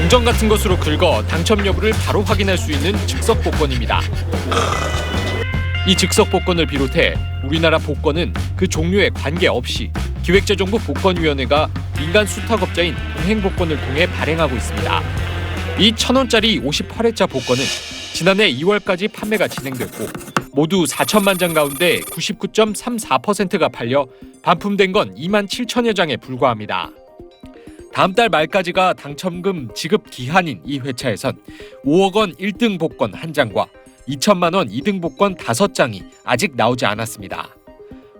동전 같은 것으로 긁어 당첨 여부를 바로 확인할 수 있는 즉석 복권입니다. 이 즉석 복권을 비롯해 우리나라 복권은 그 종류에 관계없이 기획재정부 복권위원회가 민간 수탁업자인 동행복권을 통해 발행하고 있습니다. 이 1,000원짜리 58회차 복권은 지난해 2월까지 판매가 진행됐고 모두 4천만 장 가운데 99.34%가 팔려 반품된 건 2만 7천여 장에 불과합니다. 다음 달 말까지가 당첨금 지급 기한인 이 회차에선 5억 원 1등 복권 1장과 2천만 원 2등 복권 5장이 아직 나오지 않았습니다.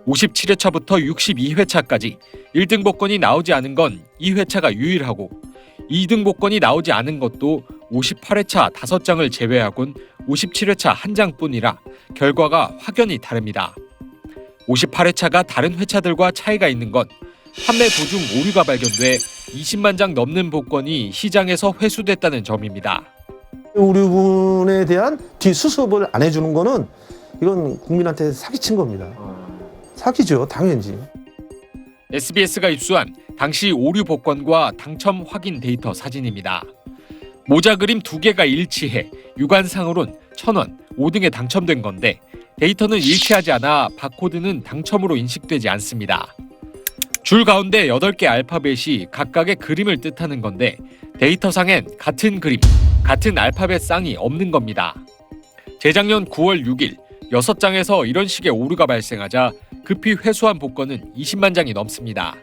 57회차부터 62회차까지 1등 복권이 나오지 않은 건 이 회차가 유일하고 2등 복권이 나오지 않은 것도 58회차 5장을 제외하곤 57회차 1장뿐이라 결과가 확연히 다릅니다. 58회차가 다른 회차들과 차이가 있는 건 판매 도중 오류가 발견돼 20만 장 넘는 복권이 시장에서 회수됐다는 점입니다. 오류분에 대한 뒷수습을 안 해주는 거는 이건 국민한테 사기친 겁니다. 사기죠, 당연히. SBS가 입수한 당시 오류 복권과 당첨 확인 데이터 사진입니다. 모자 그림 2개가 일치해 유관상으론 1,000원, 5등에 당첨된 건데 데이터는 일치하지 않아 바코드는 당첨으로 인식되지 않습니다. 줄 가운데 8개 알파벳이 각각의 그림을 뜻하는 건데 데이터상엔 같은 그림, 같은 알파벳 쌍이 없는 겁니다. 재작년 9월 6일 6장에서 이런 식의 오류가 발생하자 급히 회수한 복권은 20만 장이 넘습니다.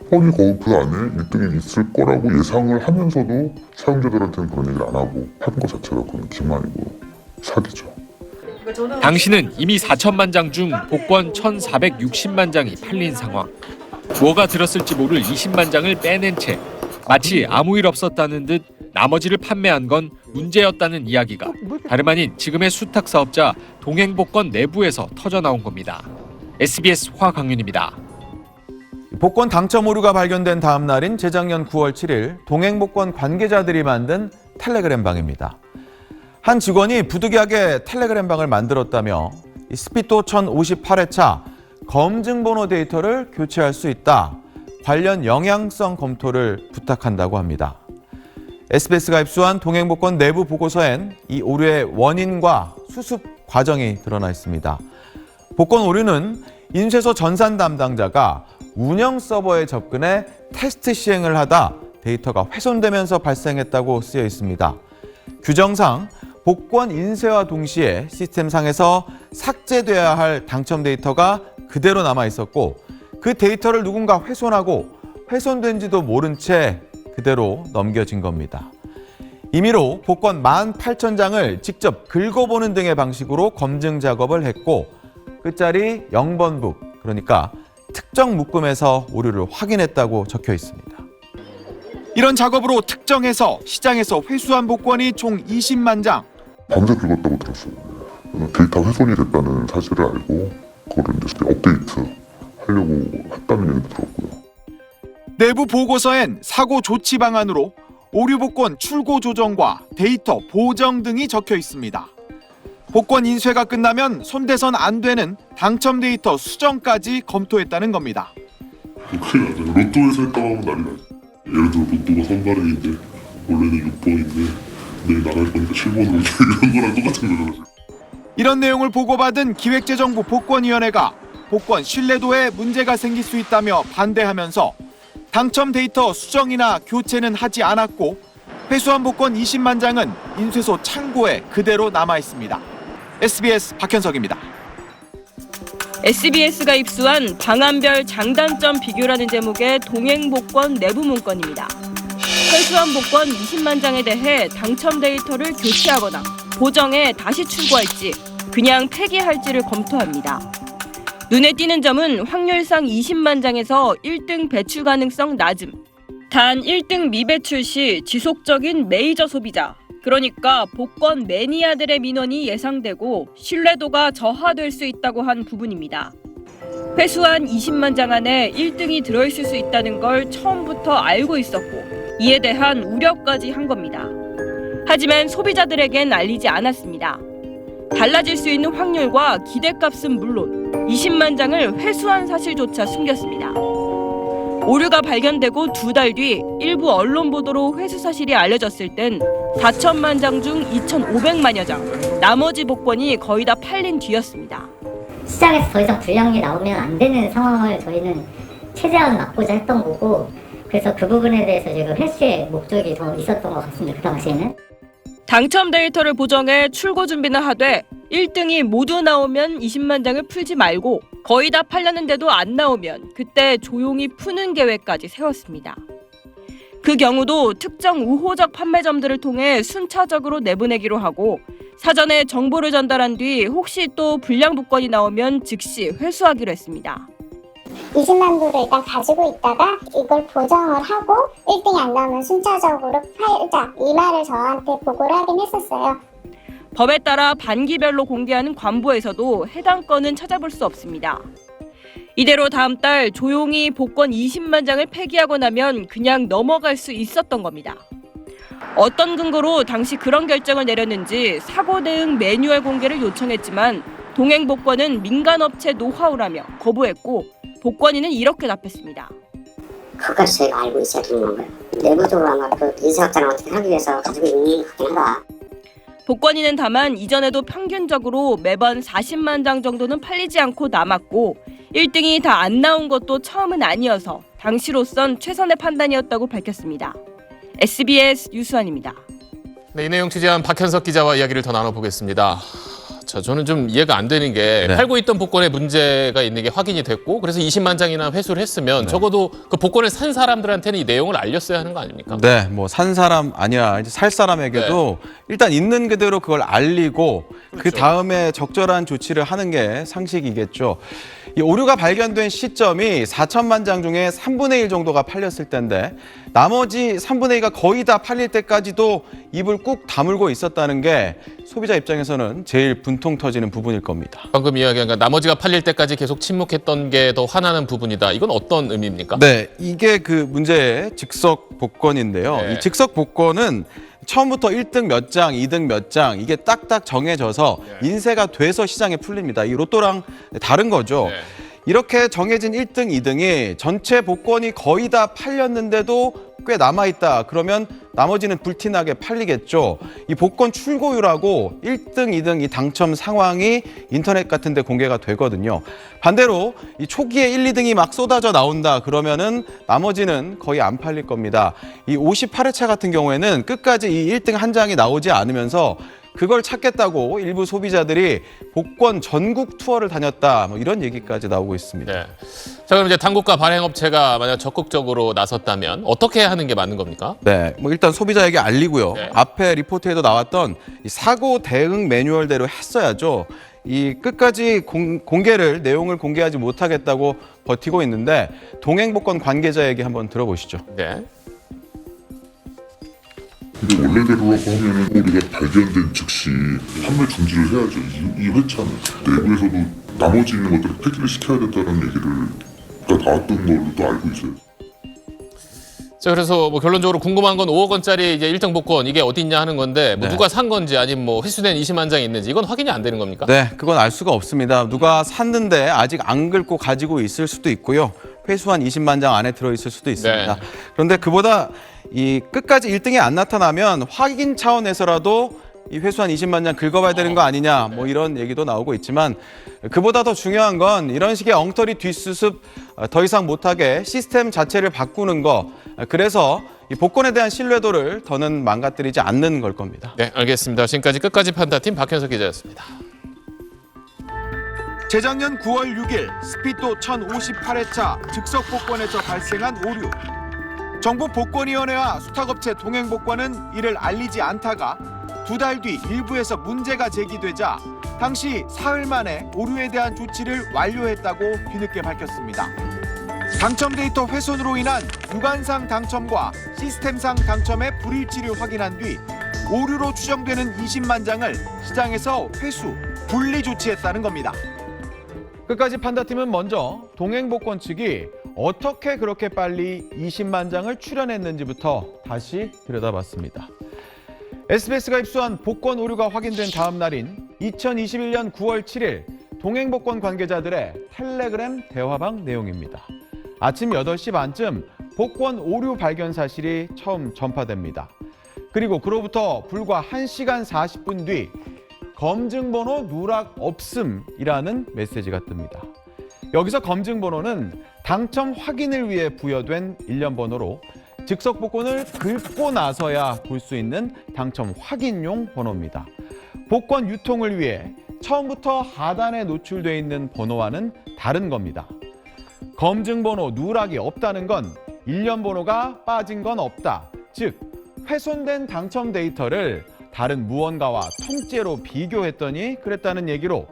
뻔히 그 안에 1등이 있을 거라고 예상을 하면서도 사용자들한테는 그런 얘기를 안 하고 한 거 자체가 그건 기만이고 사기죠. 당시는 이미 4천만 장 중 복권 1,460만 장이 팔린 상황. 뭐가 들었을지 모를 20만 장을 빼낸 채 마치 아무 일 없었다는 듯 나머지를 판매한 건 문제였다는 이야기가 다름 아닌 지금의 수탁 사업자 동행복권 내부에서 터져나온 겁니다. SBS 화강윤입니다. 복권 당첨 오류가 발견된 다음 날인 재작년 9월 7일 동행복권 관계자들이 만든 텔레그램방입니다. 한 직원이 부득이하게 텔레그램방을 만들었다며 스피또 1058회차 검증번호 데이터를 교체할 수 있다. 관련 영향성 검토를 부탁한다고 합니다. SBS가 입수한 동행복권 내부 보고서엔 이 오류의 원인과 수습 과정이 드러나 있습니다. 복권 오류는 인쇄소 전산 담당자가 운영 서버에 접근해 테스트 시행을 하다 데이터가 훼손되면서 발생했다고 쓰여 있습니다. 규정상 복권 인쇄와 동시에 시스템상에서 삭제돼야 할 당첨 데이터가 그대로 남아 있었고 그 데이터를 누군가 훼손하고 훼손된지도 모른 채 그대로 넘겨진 겁니다. 임의로 복권 18,000장을 직접 긁어보는 등의 방식으로 검증 작업을 했고 끝자리 0번북, 그러니까 특정 묶음에서 오류를 확인했다고 적혀 있습니다. 이런 작업으로 특정해서 시장에서 회수한 복권이 총 20만 장. 밤새 긁었다고 들었어요. 데이터 훼손이 됐다는 사실을 알고 그거를 이제 업데이트 하려고 했다는 얘기도 들었고요. 내부 보고서엔 사고 조치 방안으로 오류 복권 출고 조정과 데이터 보정 등이 적혀 있습니다. 복권 인쇄가 끝나면 손대선 안 되는 당첨 데이터 수정까지 검토했다는 겁니다. 큰일 나죠. 로또에서 했다고 하면 난리 나죠. 예를 들어 로또가 선발행인데 원래는 6번인데 내일 나갈 거니까 7번으로 이런 거랑 똑같은 거죠. 이런 내용을 보고받은 기획재정부 복권위원회가 복권 신뢰도에 문제가 생길 수 있다며 반대하면서 당첨 데이터 수정이나 교체는 하지 않았고 회수한 복권 20만 장은 인쇄소 창고에 그대로 남아 있습니다. SBS 박현석입니다. SBS가 입수한 방안별 장단점 비교라는 제목의 동행복권 내부 문건입니다. 회수한 복권 20만 장에 대해 당첨 데이터를 교체하거나 보정해 다시 출고할지 그냥 폐기할지를 검토합니다. 눈에 띄는 점은 확률상 20만 장에서 1등 배출 가능성 낮음. 단 1등 미배출 시 지속적인 메이저 소비자, 그러니까 복권 매니아들의 민원이 예상되고 신뢰도가 저하될 수 있다고 한 부분입니다. 회수한 20만 장 안에 1등이 들어있을 수 있다는 걸 처음부터 알고 있었고 이에 대한 우려까지 한 겁니다. 하지만 소비자들에겐 알리지 않았습니다. 달라질 수 있는 확률과 기대값은 물론 20만 장을 회수한 사실조차 숨겼습니다. 오류가 발견되고 2달 뒤 일부 언론 보도로 회수 사실이 알려졌을 땐 4천만 장 중 2,500만여 장, 나머지 복권이 거의 다 팔린 뒤였습니다. 시장에서 더 이상 불량이 나오면 안 되는 상황을 저희는 최대한 막고자 했던 거고, 그래서 그 부분에 대해서 지금 회수의 목적이 더 있었던 것 같습니다. 그 당시에는. 당첨 데이터를 보정해 출고 준비는 하되 1등이 모두 나오면 20만 장을 풀지 말고 거의 다 팔렸는데도 안 나오면 그때 조용히 푸는 계획까지 세웠습니다. 그 경우도 특정 우호적 판매점들을 통해 순차적으로 내보내기로 하고 사전에 정보를 전달한 뒤 혹시 또 불량 복권이 나오면 즉시 회수하기로 했습니다. 20만 부를 일단 가지고 있다가 이걸 보정을 하고 1등이 안 나오면 순차적으로 팔자, 이 말을 저한테 보고를 하긴 했었어요. 법에 따라 반기별로 공개하는 관부에서도 해당 건은 찾아볼 수 없습니다. 이대로 다음 달 조용히 복권 20만 장을 폐기하고 나면 그냥 넘어갈 수 있었던 겁니다. 어떤 근거로 당시 그런 결정을 내렸는지 사고 대응 매뉴얼 공개를 요청했지만 동행복권은 민간업체 노하우라며 거부했고 복권이는 이렇게 답했습니다. 그것까지 저희가 알고 있어야 되는 건가요? 내부적으로 아마 그 인쇄학자를 어떻게 하기 위해서 가지고 있는 것 같긴 하다. 복권이는 다만 이전에도 평균적으로 매번 40만 장 정도는 팔리지 않고 남았고 1등이 다 안 나온 것도 처음은 아니어서 당시로선 최선의 판단이었다고 밝혔습니다. SBS 유수환입니다. 네, 이 내용 취재한 박현석 기자와 이야기를 더 나눠보겠습니다. 자, 저는 좀 이해가 안 되는 게 팔고 있던 복권에 문제가 있는 게 확인이 됐고 그래서 20만 장이나 회수를 했으면 적어도 그 복권을 산 사람들한테는 이 내용을 알렸어야 하는 거 아닙니까? 네, 뭐 산 사람 아니야 이제 살 사람에게도 일단 있는 그대로 그걸 알리고 그 다음에 적절한 조치를 하는 게 상식이겠죠. 이 오류가 발견된 시점이 4천만 장 중에 3분의 1 정도가 팔렸을 때인데 나머지 3분의 2가 거의 다 팔릴 때까지도 입을 꾹 다물고 있었다는 게 소비자 입장에서는 제일 분통 터지는 부분일 겁니다. 방금 이야기한 거 나머지가 팔릴 때까지 계속 침묵했던 게 더 화나는 부분이다. 이건 어떤 의미입니까? 네, 이게 그 문제의 즉석 복권인데요. 네. 이 즉석 복권은 처음부터 1등 몇 장, 2등 몇 장 이게 딱딱 정해져서 인쇄가 돼서 시장에 풀립니다. 이 로또랑 다른 거죠. 네. 이렇게 정해진 1등, 2등이 전체 복권이 거의 다 팔렸는데도 꽤 남아있다. 그러면 나머지는 불티나게 팔리겠죠. 이 복권 출고율하고 1등, 2등 이 당첨 상황이 인터넷 같은 데 공개가 되거든요. 반대로 이 초기에 1, 2등이 막 쏟아져 나온다 그러면은 나머지는 거의 안 팔릴 겁니다. 이 58회차 같은 경우에는 끝까지 이 1등 한 장이 나오지 않으면서 그걸 찾겠다고 일부 소비자들이 복권 전국 투어를 다녔다 뭐 이런 얘기까지 나오고 있습니다. 네. 자, 그럼 이제 당국과 발행업체가 만약 적극적으로 나섰다면 어떻게 하는 게 맞는 겁니까? 네, 뭐 일단 소비자에게 알리고요. 네. 앞에 리포트에도 나왔던 이 사고 대응 매뉴얼대로 했어야죠. 이 끝까지 공개를 내용을 공개하지 못하겠다고 버티고 있는데 동행복권 관계자에게 한번 들어보시죠. 네. 근데 원래대로라고 하면은 오류가 발견된 즉시 판매 중지를 해야죠. 이 회차는 내부에서도 나머지 있는 것들을 폐기를 시켜야 된다는 얘기를 나왔던 걸로도 알고 있어요. 자, 그래서 뭐 결론적으로 궁금한 건 5억 원짜리 이제 1등 복권 이게 어디 있냐 하는 건데 뭐 네. 누가 산 건지 아니면 뭐 회수된 20만 장이 있는지 이건 확인이 안 되는 겁니까? 네, 그건 알 수가 없습니다. 누가 샀는데 아직 안 긁고 가지고 있을 수도 있고요. 회수한 20만 장 안에 들어있을 수도 있습니다. 네. 그런데 그보다 이 끝까지 1등이 안 나타나면 확인 차원에서라도 이 회수한 20만 장 긁어봐야 되는 거 아니냐 뭐 이런 얘기도 나오고 있지만 그보다 더 중요한 건 이런 식의 엉터리 뒷수습 더 이상 못하게 시스템 자체를 바꾸는 거 그래서 이 복권에 대한 신뢰도를 더는 망가뜨리지 않는 걸 겁니다. 네, 알겠습니다. 지금까지 끝까지 판다팀 박현석 기자였습니다. 재작년 9월 6일 스피또 1058회차 즉석 복권에서 발생한 오류. 정부 복권위원회와 수탁업체 동행복권은 이를 알리지 않다가 2달 뒤 일부에서 문제가 제기되자 당시 사흘 만에 오류에 대한 조치를 완료했다고 뒤늦게 밝혔습니다. 당첨 데이터 훼손으로 인한 유관상 당첨과 시스템상 당첨의 불일치를 확인한 뒤 오류로 추정되는 20만 장을 시장에서 회수, 분리 조치했다는 겁니다. 끝까지 판다팀은 먼저 동행복권 측이 어떻게 그렇게 빨리 20만 장을 출연했는지부터 다시 들여다봤습니다. SBS가 입수한 복권 오류가 확인된 다음 날인 2021년 9월 7일 동행복권 관계자들의 텔레그램 대화방 내용입니다. 아침 8시 반쯤 복권 오류 발견 사실이 처음 전파됩니다. 그리고 그로부터 불과 1시간 40분 뒤 검증번호 누락 없음이라는 메시지가 뜹니다. 여기서 검증번호는 당첨 확인을 위해 부여된 일련 번호로 즉석 복권을 긁고 나서야 볼 수 있는 당첨 확인용 번호입니다. 복권 유통을 위해 처음부터 하단에 노출되어 있는 번호와는 다른 겁니다. 검증번호 누락이 없다는 건 일련 번호가 빠진 건 없다. 즉, 훼손된 당첨 데이터를 다른 무언가와 통째로 비교했더니 그랬다는 얘기로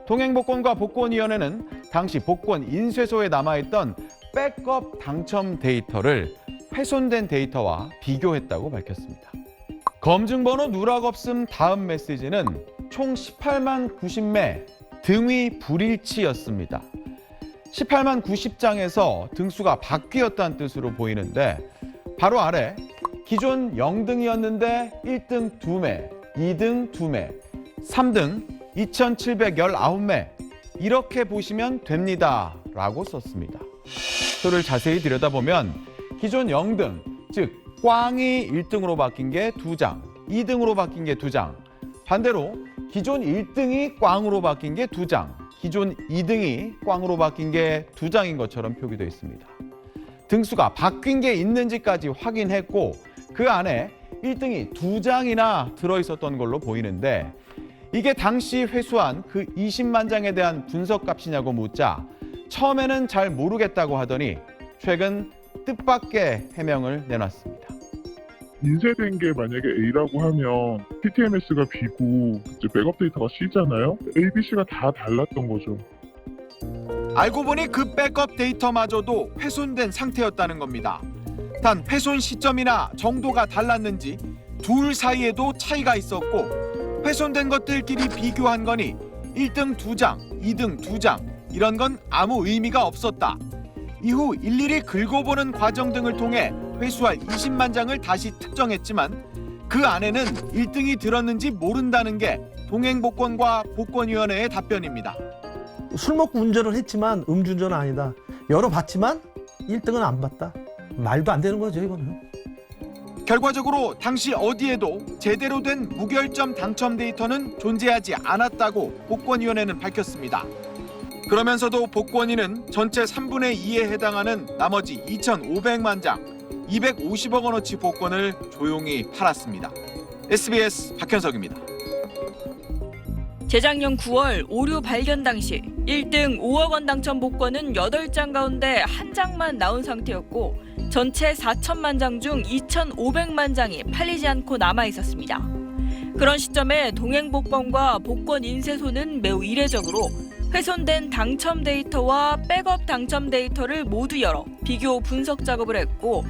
동행복권과 복권위원회는 당시 복권 인쇄소에 남아있던 백업 당첨 데이터를 훼손된 데이터와 비교했다고 밝혔습니다. 검증번호 누락 없음 다음 메시지는 총 18만 90매 등위 불일치였습니다. 18만 90장에서 등수가 바뀌었다는 뜻으로 보이는데 바로 아래 기존 0등이었는데 1등 2매, 2등 2매, 3등 2,719매 이렇게 보시면 됩니다 라고 썼습니다. 표를 자세히 들여다보면 기존 0등, 즉 꽝이 1등으로 바뀐 게 2장, 2등으로 바뀐 게 2장, 반대로 기존 1등이 꽝으로 바뀐 게 2장, 기존 2등이 꽝으로 바뀐 게 2장인 것처럼 표기되어 있습니다. 등수가 바뀐 게 있는지까지 확인했고 그 안에 1등이 2장이나 들어있었던 걸로 보이는데 이게 당시 회수한 그 20만 장에 대한 분석값이냐고 묻자 처음에는 잘 모르겠다고 하더니 최근 뜻밖의 해명을 내놨습니다. 인쇄된 게 만약에 A라고 하면 TTMS가 B고 이제 백업 데이터가 C잖아요. A, B, C가 다 달랐던 거죠. 알고 보니 그 백업 데이터마저도 훼손된 상태였다는 겁니다. 단 훼손 시점이나 정도가 달랐는지 둘 사이에도 차이가 있었고 훼손된 것들끼리 비교한 거니 1등 2장, 2등 2장 이런 건 아무 의미가 없었다. 이후 일일이 긁어보는 과정 등을 통해 회수할 20만 장을 다시 특정했지만 그 안에는 1등이 들었는지 모른다는 게 동행복권과 복권위원회의 답변입니다. 술 먹고 운전을 했지만 음주운전은 아니다. 열어봤지만 1등은 안 봤다. 말도 안 되는 거죠, 이거는. 결과적으로 당시 어디에도 제대로 된 무결점 당첨 데이터는 존재하지 않았다고 복권위원회는 밝혔습니다. 그러면서도 복권위는 전체 3분의 2에 해당하는 나머지 2,500만 장, 250억 원어치 복권을 조용히 팔았습니다. SBS 박현석입니다. 재작년 9월 오류 발견 당시 1등 5억 원 당첨 복권은 8장 가운데 1장만 나온 상태였고 전체 4천만 장 중 2,500만 장이 팔리지 않고 남아 있었습니다. 그런 시점에 동행복권과 복권 인쇄소는 매우 이례적으로 훼손된 당첨 데이터와 백업 당첨 데이터를 모두 열어 비교 분석 작업을 했고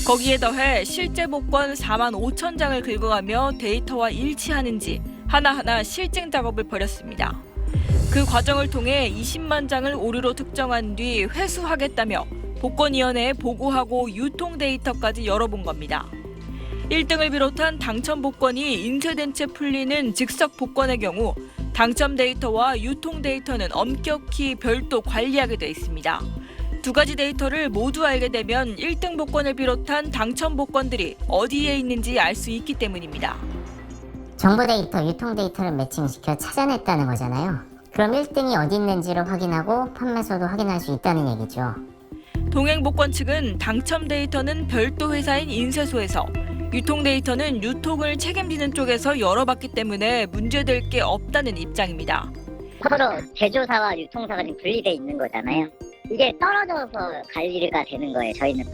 거기에 더해 실제 복권 4만 5천 장을 긁어가며 데이터와 일치하는지 하나하나 실증 작업을 벌였습니다. 그 과정을 통해 20만 장을 오류로 특정한 뒤 회수하겠다며 복권위원회에 보고하고 유통 데이터까지 열어본 겁니다. 1등을 비롯한 당첨 복권이 인쇄된 채 풀리는 즉석 복권의 경우 당첨 데이터와 유통 데이터는 엄격히 별도 관리하게 돼 있습니다. 두 가지 데이터를 모두 알게 되면 1등 복권을 비롯한 당첨 복권들이 어디에 있는지 알 수 있기 때문입니다. 정보 데이터, 유통 데이터를 매칭시켜 찾아냈다는 거잖아요. 그럼 1등이 어디 있는지를 확인하고 판매소도 확인할 수 있다는 얘기죠. 동행복권 측은 당첨 데이터는 별도 회사인 인쇄소에서 유통 데이터는 유통을 책임지는 쪽에서 열어봤기 때문에 문제될 게 없다는 입장입니다. 서로 제조사와 유통사가 지금 분리돼 있는 거잖아요. 이게 떨어져서 관리가 되는 거예요, 저희는.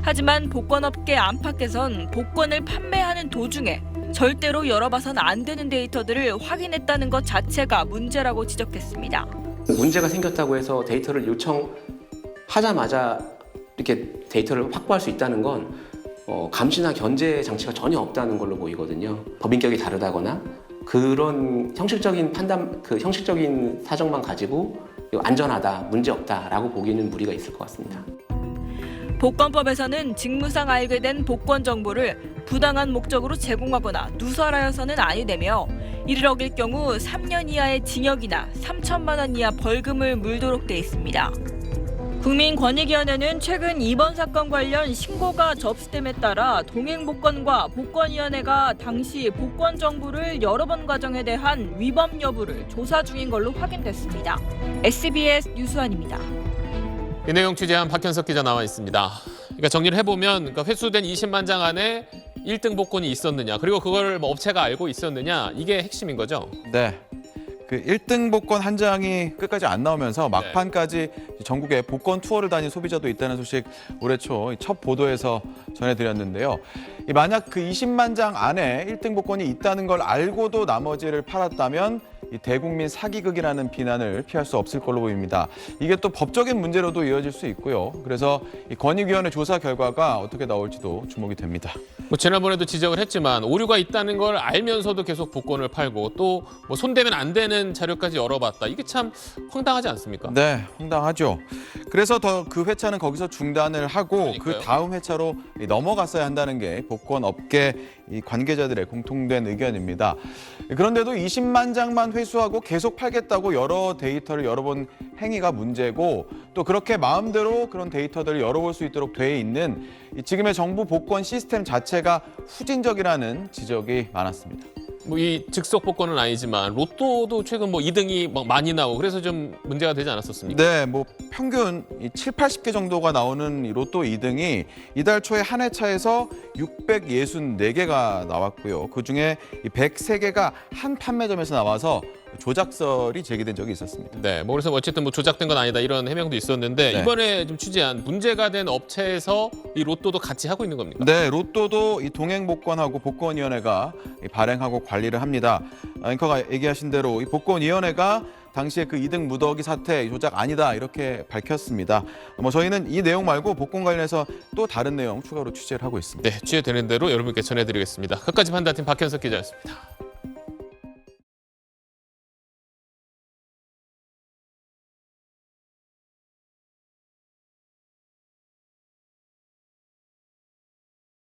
하지만 복권업계 안팎에선 복권을 판매하는 도중에 절대로 열어봐선 안 되는 데이터들을 확인했다는 것 자체가 문제라고 지적했습니다. 문제가 생겼다고 해서 데이터를 요청하자마자 이렇게 데이터를 확보할 수 있다는 건 감시나 견제 장치가 전혀 없다는 걸로 보이거든요. 법인격이 다르다거나 그런 형식적인 판단, 그 형식적인 사정만 가지고 안전하다, 문제 없다라고 보기는 무리가 있을 것 같습니다. 복권법에서는 직무상 알게 된 복권 정보를 부당한 목적으로 제공하거나 누설하여서는 아니 되며 이를 어길 경우 3년 이하의 징역이나 3천만 원 이하 벌금을 물도록 돼 있습니다. 국민권익위원회는 최근 이번 사건 관련 신고가 접수됨에 따라 동행복권과 복권위원회가 당시 복권 정보를 여러 번 과정에 대한 위법 여부를 조사 중인 걸로 확인됐습니다. SBS 뉴스원입니다. 이 내용 취재한 박현석 기자 나와 있습니다. 그러니까 정리를 해보면 그러니까 회수된 20만 장 안에 1등 복권이 있었느냐, 그리고 그걸 뭐 업체가 알고 있었느냐, 이게 핵심인 거죠? 네. 그 1등 복권 한 장이 끝까지 안 나오면서 막판까지 전국에 복권 투어를 다닌 소비자도 있다는 소식 올해 초 첫 보도에서 전해드렸는데요. 만약 그 20만 장 안에 1등 복권이 있다는 걸 알고도 나머지를 팔았다면 이 대국민 사기극이라는 비난을 피할 수 없을 걸로 보입니다. 이게 또 법적인 문제로도 이어질 수 있고요. 그래서 이 권익위원회 조사 결과가 어떻게 나올지도 주목이 됩니다. 뭐 지난번에도 지적을 했지만 오류가 있다는 걸 알면서도 계속 복권을 팔고 또 뭐 손대면 안 되는 자료까지 열어봤다. 이게 참 황당하지 않습니까? 네, 황당하죠. 그래서 더 그 회차는 거기서 중단을 하고 그러니까요. 그 다음 회차로 넘어갔어야 한다는 게 복권 업계 이 관계자들의 공통된 의견입니다. 그런데도 20만 장만 회수하고 계속 팔겠다고 여러 데이터를 열어본 행위가 문제고, 또 그렇게 마음대로 그런 데이터들을 열어볼 수 있도록 돼 있는 지금의 정부 복권 시스템 자체가 후진적이라는 지적이 많았습니다. 뭐 이 즉석 복권은 아니지만 로또도 최근 뭐 2등이 막 많이 나오고 그래서 좀 문제가 되지 않았었습니까? 네, 뭐 평균 7, 80개 정도가 나오는 이 로또 2등이 이달 초에 한 회차에서 664개가 나왔고요. 그중에 103개가 한 판매점에서 나와서 조작설이 제기된 적이 있었습니다. 네, 뭐 그래서 어쨌든 뭐 조작된 건 아니다 이런 해명도 있었는데 네. 이번에 좀 취재한 문제가 된 업체에서 이 로또도 같이 하고 있는 겁니까? 네, 로또도 이 동행복권하고 복권위원회가 발행하고 관리를 합니다. 앵커가 얘기하신 대로 이 복권위원회가 당시에 그 2등 무더기 사태 조작 아니다 이렇게 밝혔습니다. 뭐 저희는 이 내용 말고 복권 관련해서 또 다른 내용 추가로 취재를 하고 있습니다. 네, 취재되는 대로 여러분께 전해드리겠습니다. 끝까지 판단팀 박현석 기자였습니다.